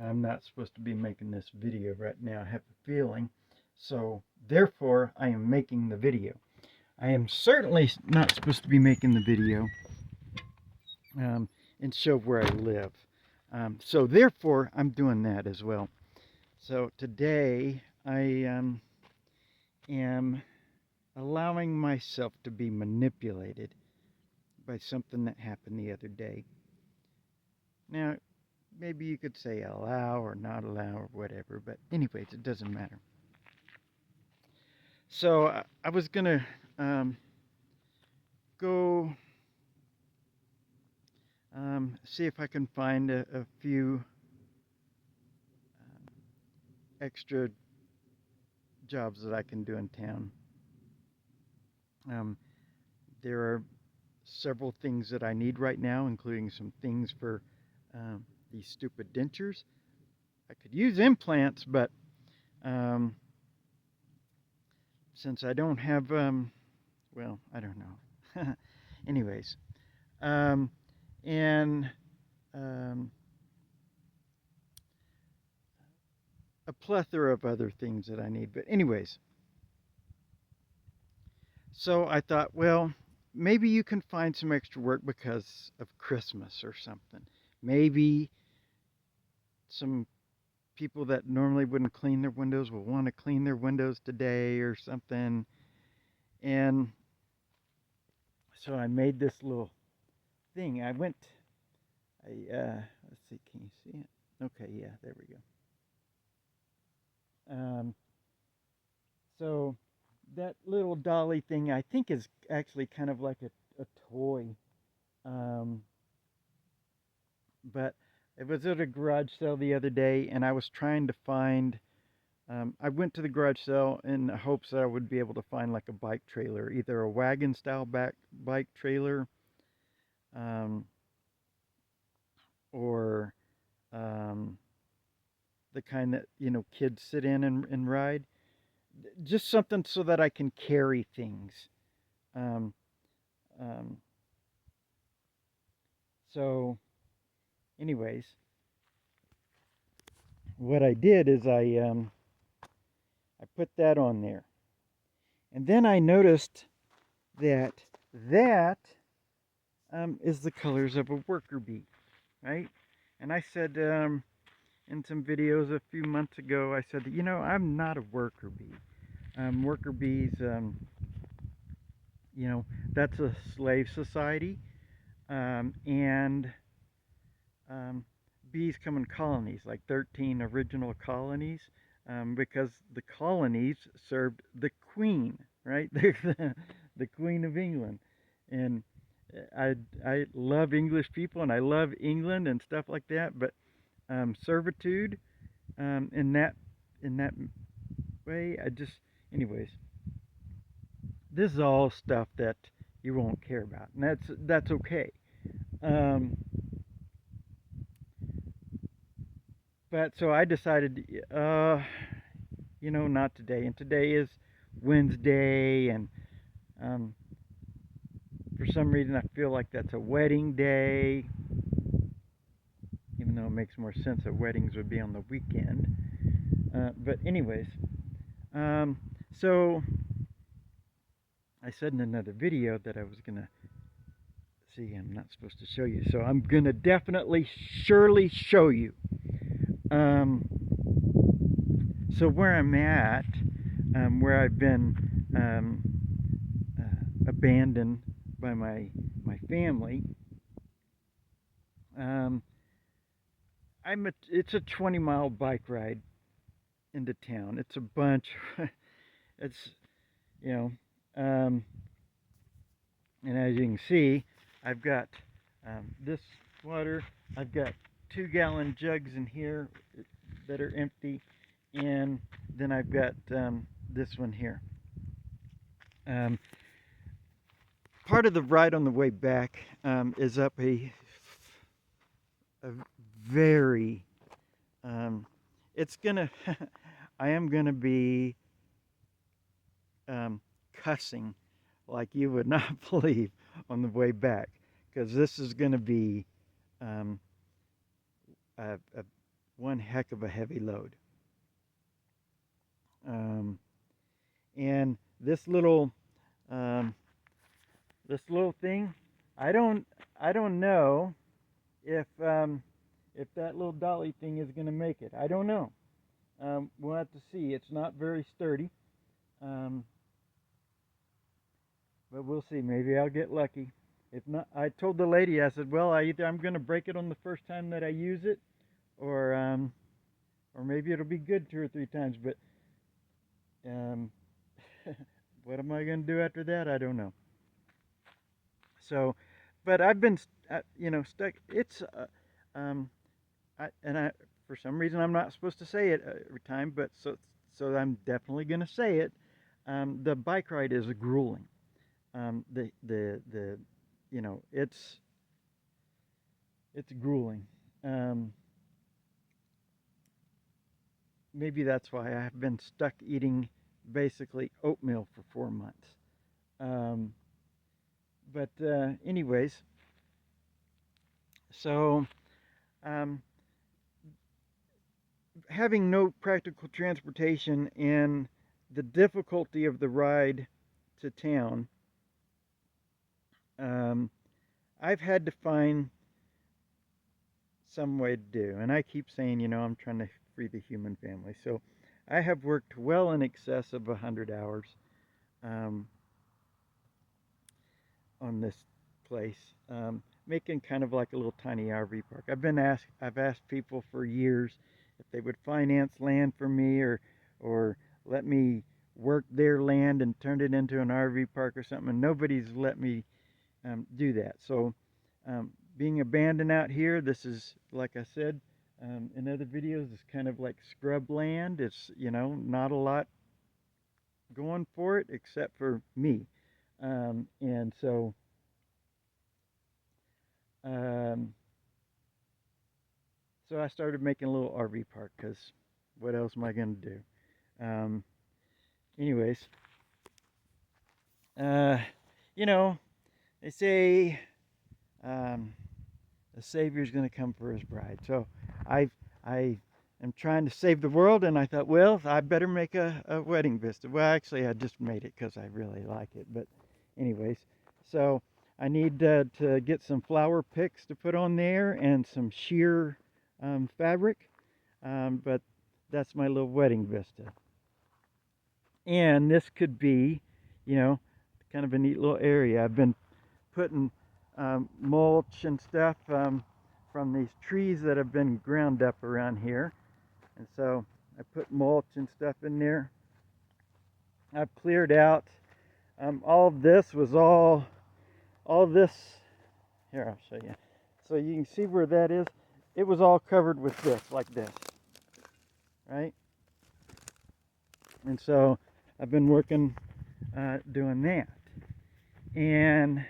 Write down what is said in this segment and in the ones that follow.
I'm not supposed to be making this video right now, I have a feeling. So, therefore, I am making the video. I am certainly not supposed to be making the video and show where I live. So, therefore, I'm doing that as well. So, today I am allowing myself to be manipulated by something that happened the other day. Now, maybe you could say allow or not allow or whatever, but anyways, it doesn't matter. So I was gonna go see if I can find a few extra jobs that I can do in town. Um, there are several things that I need right now, including some things for these stupid dentures. I could use implants, but um, since I don't have, well, I don't know. Anyways, um, and um, a plethora of other things that I need. But anyways, so I thought, well, maybe you can find some extra work because of Christmas or something. Maybe some people that normally wouldn't clean their windows will want to clean their windows today or something. And so I made this little thing. Let's see, can you see it? Okay, yeah, there we go. So that little dolly thing I think is actually kind of like a toy. Um, but it was at a garage sale the other day and I was trying to find, I went to the garage sale in the hopes that I would be able to find like a bike trailer, either a wagon style bike trailer um, or um, the kind that, kids sit in and ride. Just something so that I can carry things. Um, um, so, anyways, what I did is I put that on there, and then I noticed that that is the colors of a worker bee, right? And I said in some videos a few months ago, I said, I'm not a worker bee. Worker bees, you know, that's a slave society, and um, bees come in colonies, like 13 original colonies, because the colonies served the queen, right? The Queen of England. And I love English people and I love England and stuff like that, but servitude in that way, anyways, this is all stuff that you won't care about, and that's okay. Um, but so I decided, not today. And today is Wednesday, and um, for some reason I feel like that's a wedding day, even though it makes more sense that weddings would be on the weekend. But anyways, um, so I said in another video that I was gonna see. I'm not supposed to show you, so I'm gonna definitely, surely show you. Um, so where I'm at, where I've been abandoned by my family. Um, it's a 20-mile bike ride into town. It's a bunch. It's you know, um, and as you can see, I've got this water. I've got 2-gallon jugs in here that are empty, and then I've got this one here. Um, Part of the ride on the way back is up a very it's gonna I am gonna be cussing like you would not believe on the way back, because this is gonna be um, a one heck of a heavy load. Um, and um, this little thing, I don't I don't know if if that little dolly thing is going to make it. I don't know. We'll have to see. It's not very sturdy, um, but we'll see. Maybe I'll get lucky. If not, I told the lady, I said, well, either I'm going to break it on the first time that I use it, or or maybe it'll be good 2 or 3 times. But um, what am I going to do after that? I don't know. So, but I've been, stuck. It's, um, I for some reason I'm not supposed to say it every time, but so I'm definitely going to say it. The bike ride is grueling. The it's grueling. Um, Maybe that's why I have been stuck eating basically oatmeal for 4 months. Um, but anyways, so um, having no practical transportation and the difficulty of the ride to town, um, I've had to find some way to do. And I keep saying, I'm trying to free the human family. So I have worked well in excess of 100 hours um, on this place, making kind of like a little tiny RV park. I've asked people for years if they would finance land for me, or let me work their land and turn it into an RV park or something, and nobody's let me do that. So being abandoned out here, this is, like I said in other videos, it's kind of like scrub land. It's, not a lot going for it except for me. And so um, so I started making a little RV park, because what else am I going to do? Um, Anyways, uh, you know, they say um, the Savior's going to come for his bride. So I am trying to save the world, and I thought, well, I better make a wedding vista. Well, actually, I just made it because I really like it. But anyways, so I need to get some flower picks to put on there and some sheer fabric. But that's my little wedding vista. And this could be, you know, kind of a neat little area. I've been putting mulch and stuff from these trees that have been ground up around here. And so I put mulch and stuff in there. I've cleared out. All of this was all this. Here, I'll show you. So you can see where that is. It was all covered with this, like this, right? And so I've been working doing that. And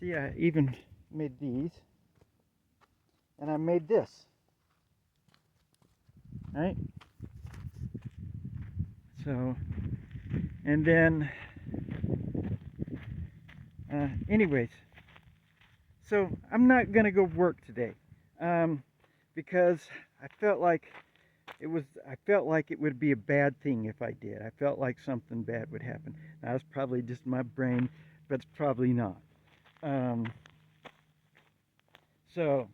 see, I even made these, and I made this, right? So, and then, anyways, so I'm not gonna go work today, because I felt like it would be a bad thing if I did. I felt like something bad would happen. Now, that's probably just my brain, but it's probably not. So,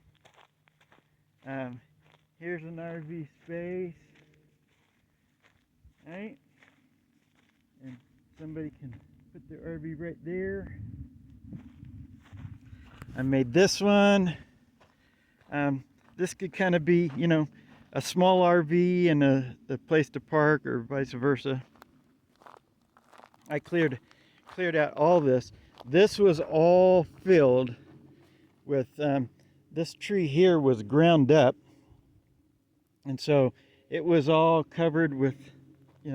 here's an RV space, right? And somebody can put their RV right there. I made this one. This could kind of be, a small RV and a place to park, or vice versa. I cleared out all this. This was all filled with, this tree here was ground up, and so it was all covered with,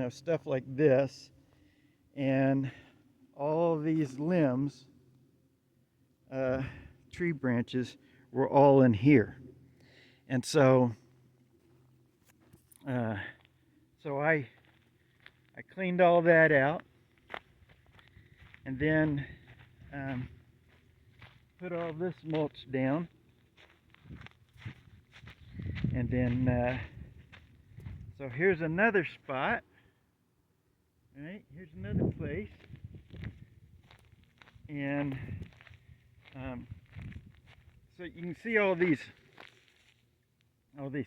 stuff like this, and all these limbs, tree branches, were all in here. And so so I cleaned all that out, and then put all this mulch down. And then, so here's another spot. Right, here's another place. And so you can see all these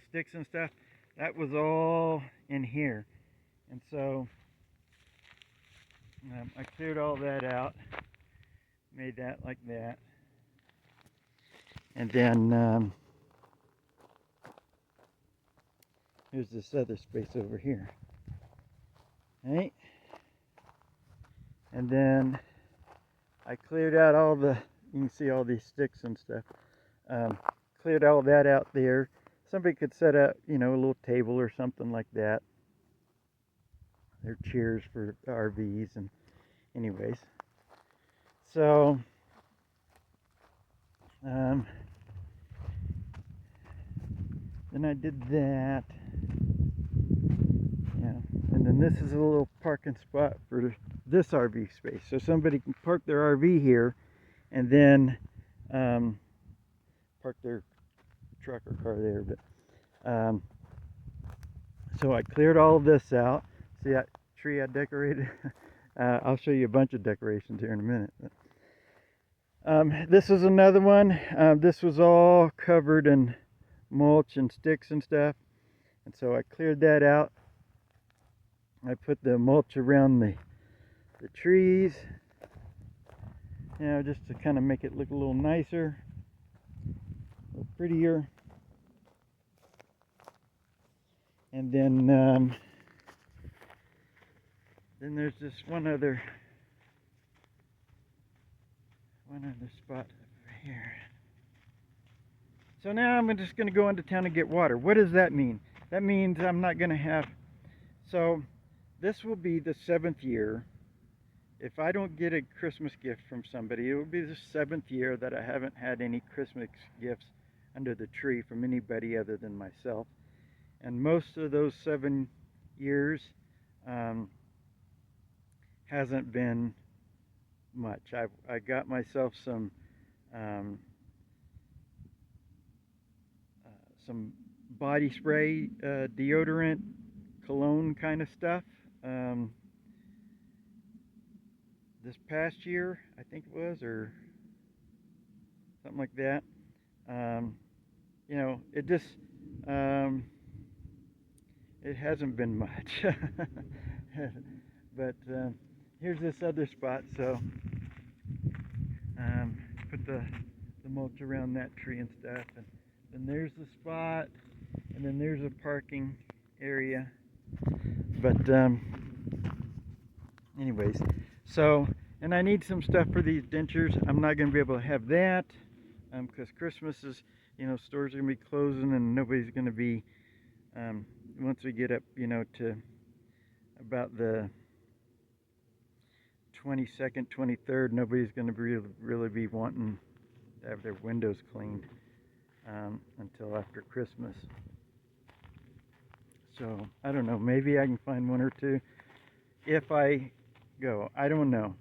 sticks and stuff. That was all in here. And so I cleared all that out, made that like that. And then here's this other space over here. Right? And then I cleared out all the, you can see all these sticks and stuff. Cleared all that out there. Somebody could set up, you know, a little table or something like that. They're chairs for RVs and anyways. So then I did that. Yeah, and then this is a little parking spot for this RV space. So somebody can park their RV here and then park their truck or car there. But so I cleared all of this out. See that tree I decorated? I'll show you a bunch of decorations here in a minute. This is another one. This was all covered in mulch and sticks and stuff. And so I cleared that out. I put the mulch around the trees, you know, just to kind of make it look a little nicer, a little prettier. And then there's this one other spot over here. So now I'm just going to go into town and get water. What does that mean? That means I'm not going to have, so this will be the 7th year. If I don't get a Christmas gift from somebody, it will be the 7th year that I haven't had any Christmas gifts under the tree from anybody other than myself. And most of those 7 years hasn't been much. I got myself some body spray, deodorant, cologne kind of stuff. This past year, I think it was, or something like that. You know, it just it hasn't been much. But here's this other spot. So put the mulch around that tree and stuff, and then there's the spot, and then there's a parking area. But anyways, so, and I need some stuff for these dentures. I'm not going to be able to have that because Christmas is, you know, stores are going to be closing and nobody's going to be, once we get up, you know, to about the 22nd, 23rd, nobody's going to really be wanting to have their windows cleaned until after Christmas. So, I don't know, maybe I can find one or two if I go. I don't know.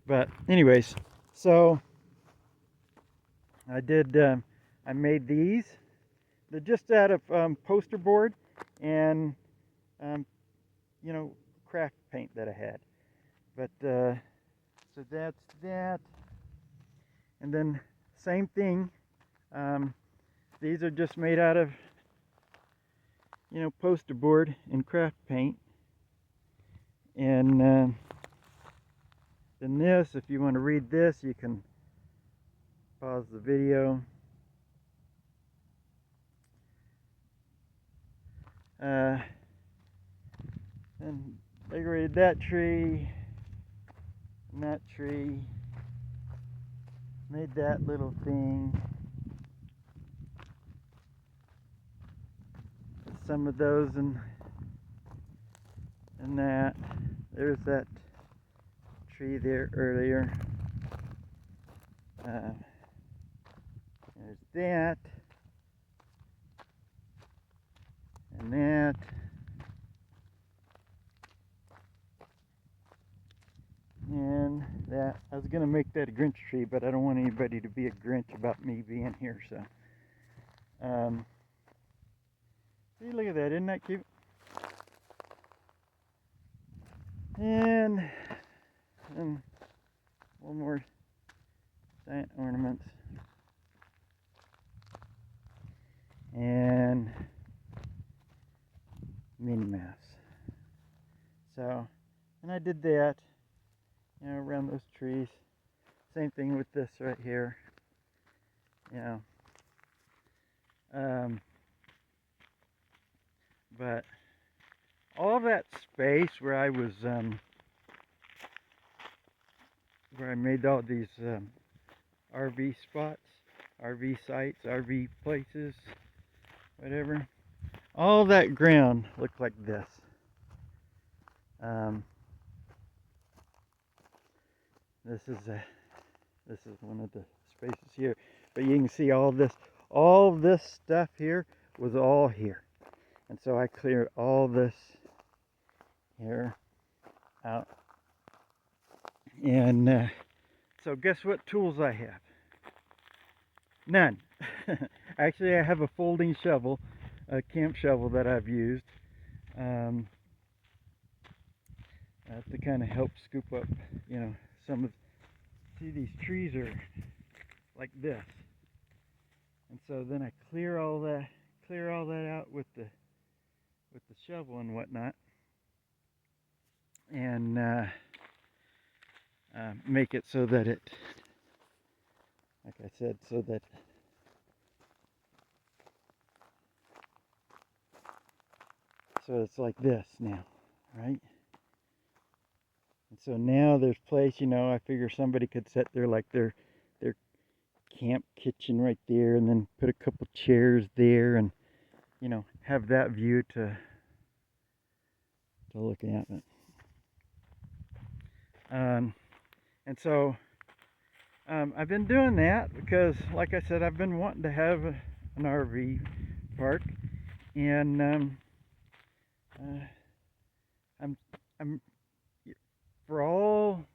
But anyways, so I did, I made these. They're just out of poster board and, you know, craft paint that I had. But, so that's that. And then, same thing. These are just made out of, you know, poster board and craft paint. And then this, if you want to read this, you can pause the video. And decorated that tree and that tree. Made that little thing. Put some of those in that. There's that tree there earlier. There's that. And that. And that. I was going to make that a Grinch tree, but I don't want anybody to be a Grinch about me being here, so. Um, see, look at that, isn't that cute? And one more giant ornaments. And Minnie Mouse. So, and I did that, you know, around those trees. Same thing with this right here. You know. But all that space where I was, where I made all these RV spots, RV sites, RV places, whatever. All that ground looked like this. This is one of the spaces here, but you can see all this stuff here was all here, and so I cleared all this here out. And so guess what tools I have? None. Actually, I have a folding shovel, a camp shovel that I've used to kind of help scoop up, you know, some of. See, these trees are like this, and so then I clear all that out with the shovel and whatnot, and make it so that it, like I said, so it's like this now, right? And so now there's place, you know, I figure somebody could set their camp kitchen right there, and then put a couple chairs there, and, you know, have that view to look at it. And so I've been doing that because, like I said, I've been wanting to have an RV park, and I'm for all,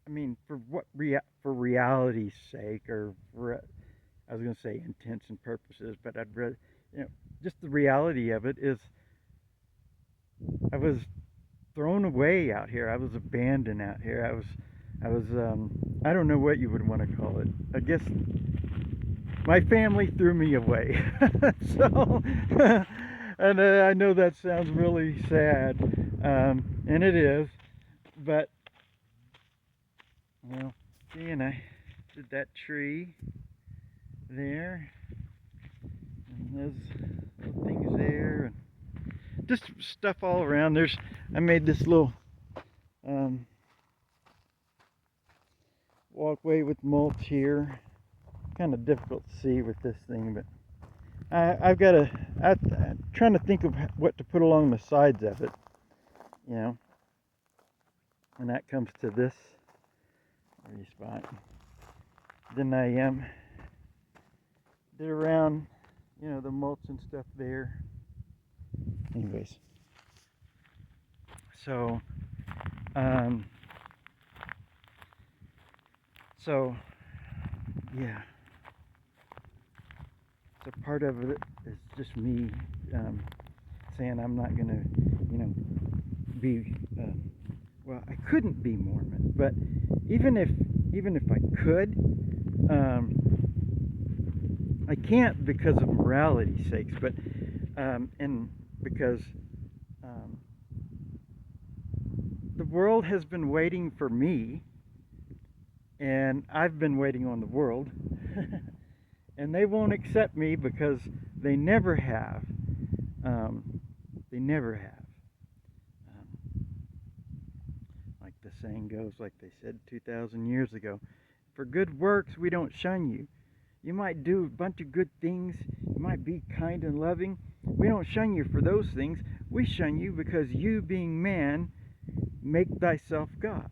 I mean, for reality's sake, or I was going to say intents and purposes, but I'd rather, you know, just the reality of it is, I was thrown away out here. I was abandoned out here. I was I don't know what you would want to call it. I guess my family threw me away. So, and I know that sounds really sad, and it is, but, well, see, and I did that tree there, and those little things there, and just stuff all around. I made this little walkway with mulch here. Kind of difficult to see with this thing, but I'm trying to think of what to put along the sides of it, you know, and that comes to this spot. Then I did around, you know, the mulch and stuff there. Anyways, so yeah. So part of it is just me saying I'm not gonna, you know, be well, I couldn't be Mormon, but even if I could, I can't because of morality's sakes, but and because the world has been waiting for me, and I've been waiting on the world. And they won't accept me because they never have. They never have. Like the saying goes, like they said 2,000 years ago, for good works we don't shun you. You might do a bunch of good things. You might be kind and loving. We don't shun you for those things. We shun you because you, being man, make thyself God.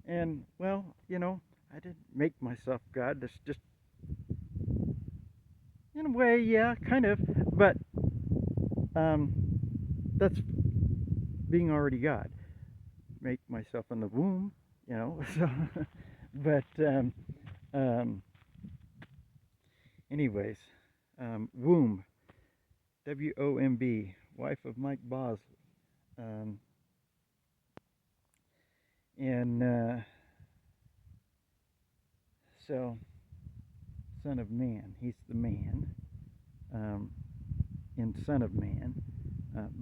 And, well, you know, I didn't make myself God. That's just, in a way, yeah, kind of, but that's being already God. Make myself in the womb, you know. So, but Anyways, Womb, WOMB, wife of Mike Bosley. Um, and so, Son of Man, he's the man in Son of Man.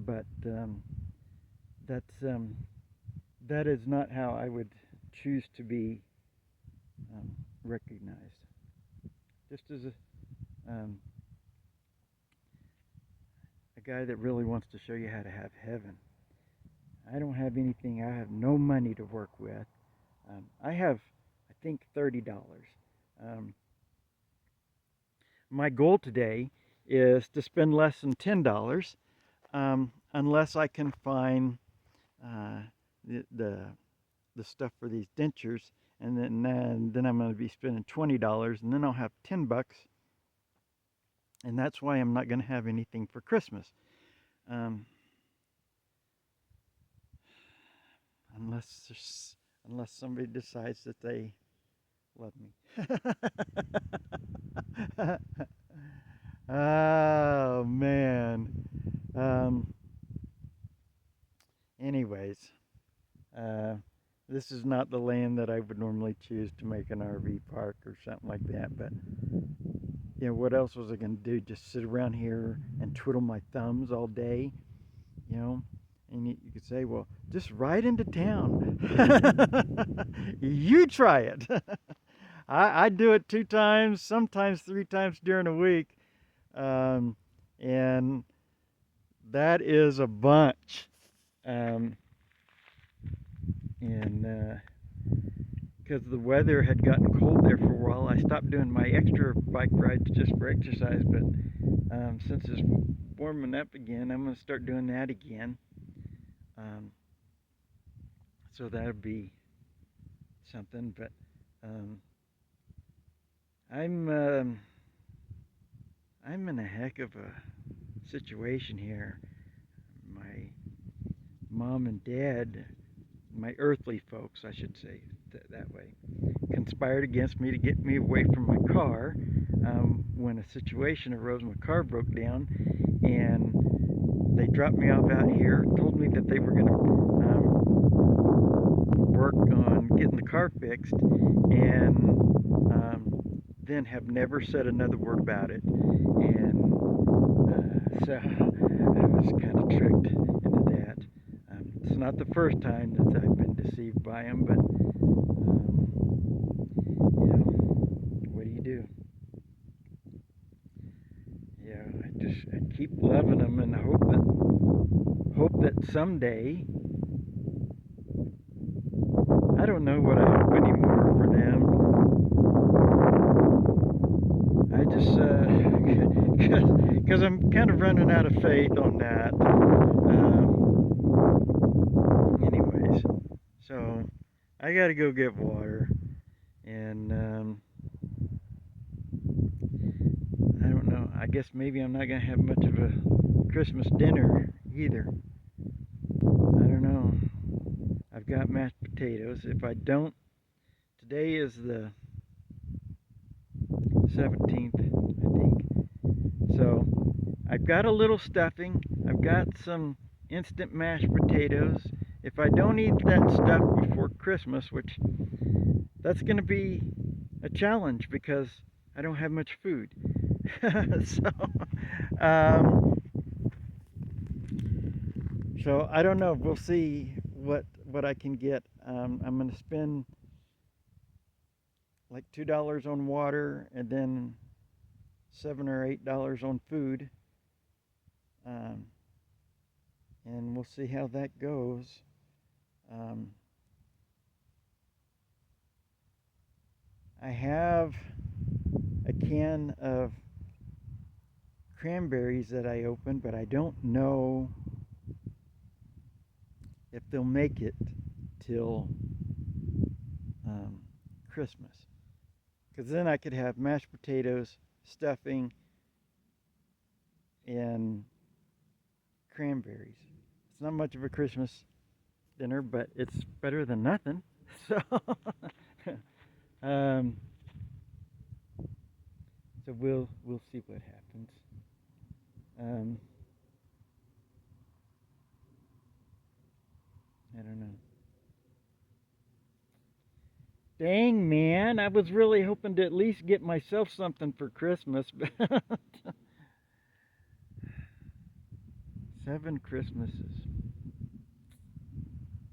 But that's that is not how I would choose to be recognized. Just as a guy that really wants to show you how to have heaven. I don't have anything. I have no money to work with. I have, I think, $30. Um, my goal today is to spend less than $10, unless I can find uh, the, the the stuff for these dentures, and then I'm going to be spending $20, and then I'll have $10, and that's why I'm not going to have anything for Christmas, um, unless somebody decides that they love me. Oh man. Anyways, uh, this is not the land that I would normally choose to make an RV park or something like that. But what else was I going to do? Just sit around here and twiddle my thumbs all day, you know? And you could say, well, just ride into town. You try it. I do it 2 times, sometimes 3 times during a week. And that is a bunch. And because the weather had gotten cold there for a while, I stopped doing my extra bike rides just for exercise. But since it's warming up again, I'm going to start doing that again. So that'll be something. But I'm in a heck of a situation here. My mom and dad, my earthly folks, I should say that way, conspired against me to get me away from my car when a situation arose. My car broke down, and they dropped me off out here, told me that they were going to work on getting the car fixed, and then have never said another word about it. And so I was kind of tricked into that. It's not the first time that I've been deceived by them, but what do you do? I keep loving them and hope that someday, I don't know what I hope anymore for them. I just because I'm kind of running out of faith on that. Anyways, so I got to go get water, and I don't know. I guess maybe I'm not going to have much of a Christmas dinner either. I don't know. I've got mashed potatoes. If I don't, today is the 17th, I think. So I've got a little stuffing. I've got some instant mashed potatoes. If I don't eat that stuff before Christmas, which that's going to be a challenge because I don't have much food. So I don't know. We'll see what I can get. I'm going to spend like $2 on water, and then $7 or $8 on food, and we'll see how that goes. I have a can of cranberries that I opened, but I don't know if they'll make it till Christmas, because then I could have mashed potatoes, stuffing, and cranberries. It's not much of a Christmas dinner, but it's better than nothing. So So we'll see what happens. Um, I don't know. Dang, man, I was really hoping to at least get myself something for Christmas. 7 Christmases.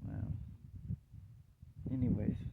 Wow. Anyways.